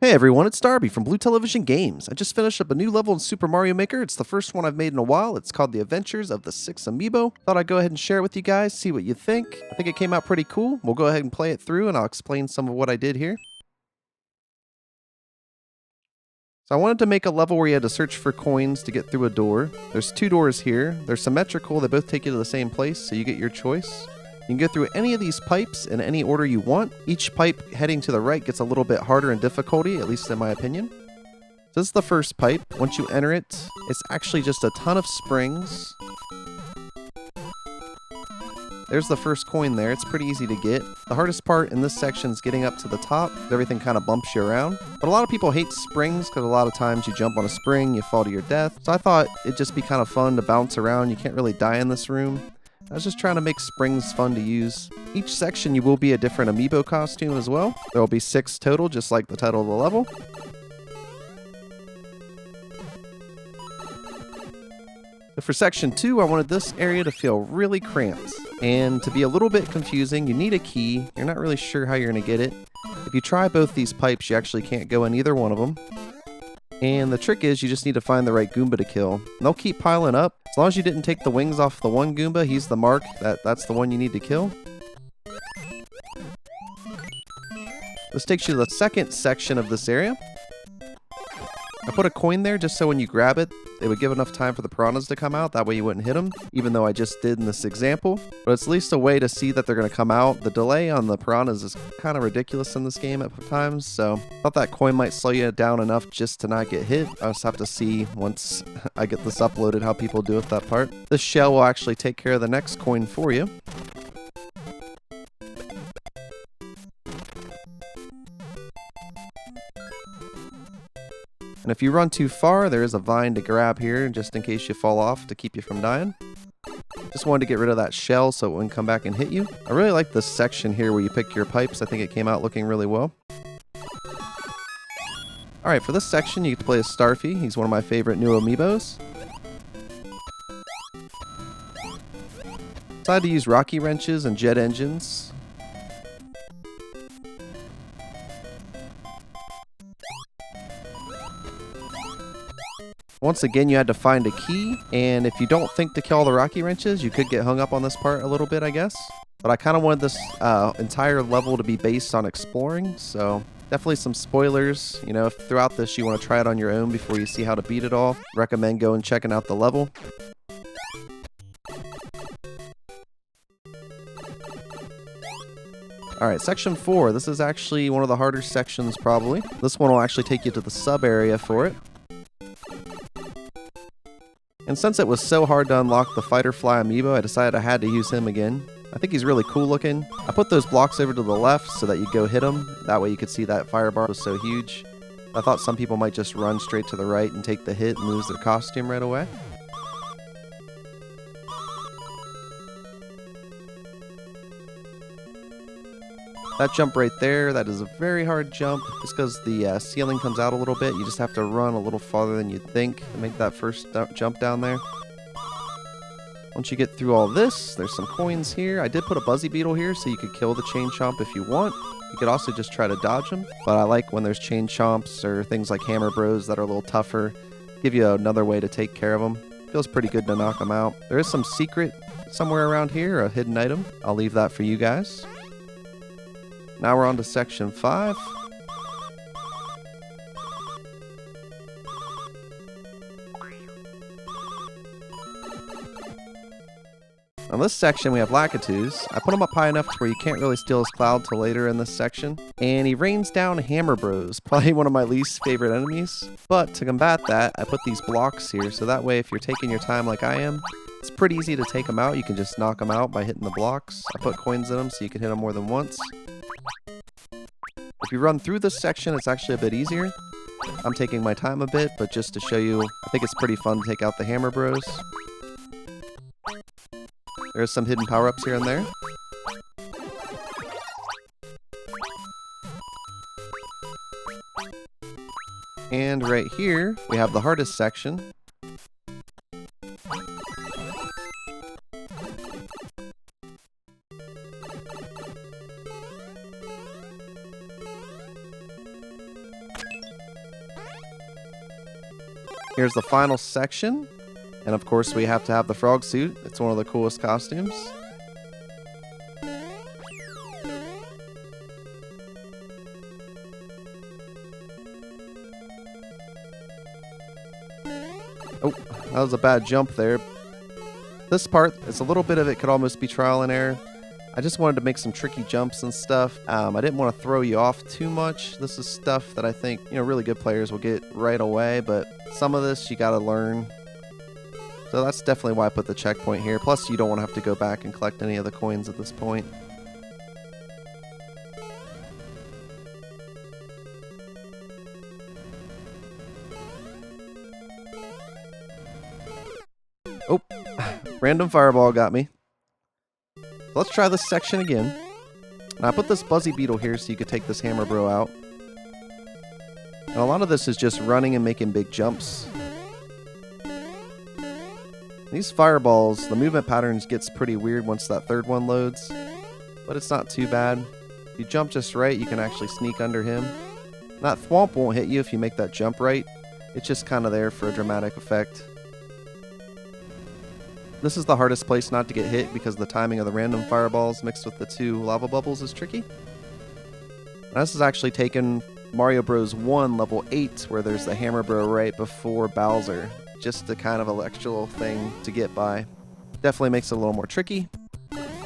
Hey everyone, it's Darby from Blue Television Games. I just finished up a new level in Super Mario Maker. It's the first one I've made in a while. It's called The Adventures of the Six Amiibo. Thought I'd go ahead and share it with you guys, see what you think. I think it came out pretty cool. We'll go ahead and play it through and I'll explain some of what I did here. So I wanted to make a level where you had to search for coins to get through a door. There's two doors here. They're symmetrical. They both take you to the same place, so you get your choice. You can go through any of these pipes in any order you want. Each pipe heading to the right gets a little bit harder in difficulty, at least in my opinion. So this is the first pipe. Once you enter it, it's actually just a ton of springs. There's the first coin there. It's pretty easy to get. The hardest part in this section is getting up to the top. Everything kind of bumps you around. But a lot of people hate springs because a lot of times you jump on a spring, you fall to your death. So I thought it'd just be kind of fun to bounce around. You can't really die in this room. I was just trying to make springs fun to use. Each section you will be a different Amiibo costume as well. There will be 6 total, just like the title of the level. So for section 2, I wanted this area to feel really cramped and to be a little bit confusing. You need a key. You're not really sure how you're going to get it. If you try both these pipes, you actually can't go in either one of them. And the trick is you just need to find the right Goomba to kill. And they'll keep piling up. As long as you didn't take the wings off the one Goomba, he's the mark. That's the one you need to kill. This takes you to the second section of this area. I put a coin there just so when you grab it, it would give enough time for the piranhas to come out. That way you wouldn't hit them, even though I just did in this example. But it's at least a way to see that they're going to come out. The delay on the piranhas is kind of ridiculous in this game at times, so I thought that coin might slow you down enough just to not get hit. I just have to see once I get this uploaded how people do with that part. This shell will actually take care of the next coin for you. And if you run too far, there is a vine to grab here, just in case you fall off to keep you from dying. Just wanted to get rid of that shell so it wouldn't come back and hit you. I really like this section here where you pick your pipes. I think it came out looking really well. Alright, for this section you get to play as Starfy. He's one of my favorite new Amiibos. Decided to use rocky wrenches and jet engines. Once again, you had to find a key, and if you don't think to kill all the rocky wrenches, you could get hung up on this part a little bit, I guess. But I kind of wanted this entire level to be based on exploring, so definitely some spoilers. You know, if throughout this you want to try it on your own before you see how to beat it all, recommend going and checking out the level. Alright, section 4. This is actually one of the harder sections, probably. This one will actually take you to the sub area for it. And since it was so hard to unlock the Fighter Fly Amiibo, I decided I had to use him again. I think he's really cool looking. I put those blocks over to the left so that you go hit him. That way you could see that fire bar was so huge. I thought some people might just run straight to the right and take the hit and lose their costume right away. That jump right there, that is a very hard jump. Just because the ceiling comes out a little bit, you just have to run a little farther than you'd think to make that first jump down there. Once you get through all this, there's some coins here. I did put a Buzzy Beetle here so you could kill the Chain Chomp if you want. You could also just try to dodge them, but I like when there's Chain Chomps or things like Hammer Bros that are a little tougher. Give you another way to take care of them. Feels pretty good to knock them out. There is some secret somewhere around here, a hidden item. I'll leave that for you guys. Now we're on to section 5. On this section we have Lakitus. I put him up high enough to where you can't really steal his cloud till later in this section. And he rains down Hammer Bros, probably one of my least favorite enemies. But to combat that, I put these blocks here, so that way if you're taking your time like I am, it's pretty easy to take them out. You can just knock them out by hitting the blocks. I put coins in them so you can hit them more than once. If you run through this section, it's actually a bit easier. I'm taking my time a bit, but just to show you, I think it's pretty fun to take out the Hammer Bros. There's some hidden power-ups here and there. And right here, we have the hardest section. Here's the final section. And of course, we have to have the frog suit. It's one of the coolest costumes. Oh, that was a bad jump there. This part, it's a little bit of it could almost be trial and error. I just wanted to make some tricky jumps and stuff. I didn't want to throw you off too much. This is stuff that I think, really good players will get right away, but some of this you got to learn. So that's definitely why I put the checkpoint here. Plus, you don't want to have to go back and collect any of the coins at this point. Oh, random fireball got me. Let's try this section again. And I put this Buzzy Beetle here so you could take this Hammer Bro out. And a lot of this is just running and making big jumps. These fireballs, the movement patterns gets pretty weird once that third one loads. But it's not too bad. If you jump just right, you can actually sneak under him. That thwomp won't hit you if you make that jump right. It's just kind of there for a dramatic effect. This is the hardest place not to get hit because the timing of the random fireballs mixed with the two lava bubbles is tricky. Now, this is actually taken Mario Bros. 1 level 8 where there's the Hammer Bro right before Bowser. Just a kind of electrical thing to get by. Definitely makes it a little more tricky.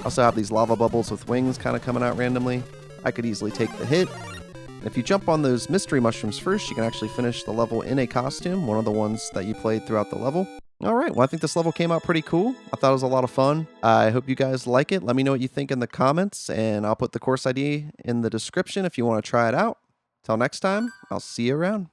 Also have these lava bubbles with wings kind of coming out randomly. I could easily take the hit. And if you jump on those mystery mushrooms first, you can actually finish the level in a costume, one of the ones that you played throughout the level. Alright, well I think this level came out pretty cool. I thought it was a lot of fun. I hope you guys like it. Let me know what you think in the comments, and I'll put the course ID in the description if you want to try it out. Till next time, I'll see you around.